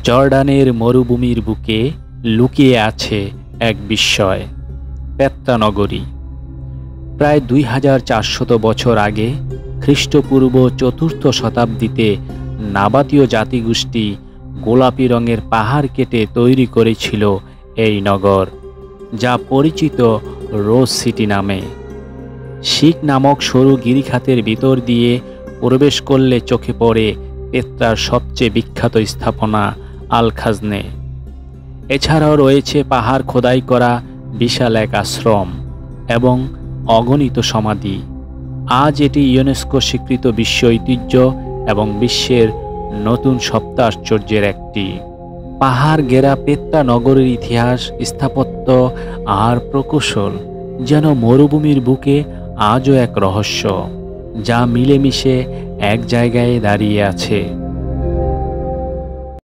জর্ডানের মরুভূমির বুকে লুকিয়ে আছে এক বিস্ময়, পেত্রা নগরী। প্রায় 2400 বছর আগে খ্রিস্টপূর্ব 4র্থ শতাব্দীতে নাবাতীয় জাতিগোষ্ঠী গোলাপি রঙের পাহাড় কেটে তৈরি করেছিল এই নগর, যা পরিচিত রোজ সিটি নামে। শিখ নামক সরু গিরিখাতের ভিতর দিয়ে প্রবেশ করলে চোখে পড়ে পেত্রার সবচেয়ে বিখ্যাত স্থাপনা আল খাজনে। এছাড়াও রয়েছে পাহাড় খোদাই করা বিশাল এক আশ্রম এবং অগণিত সমাধি। আজ এটি ইউনেস্কো স্বীকৃত বিশ্ব ঐতিহ্য এবং বিশ্বের নতুন সপ্ত আশ্চর্যের একটি। পাহাড় ঘেরা পেত্রা নগরের ইতিহাস, স্থাপত্য আর প্রকৌশল যেন মরুভূমির বুকে আজও এক রহস্য, যা মিলেমিশে এক জায়গায় দাঁড়িয়ে আছে।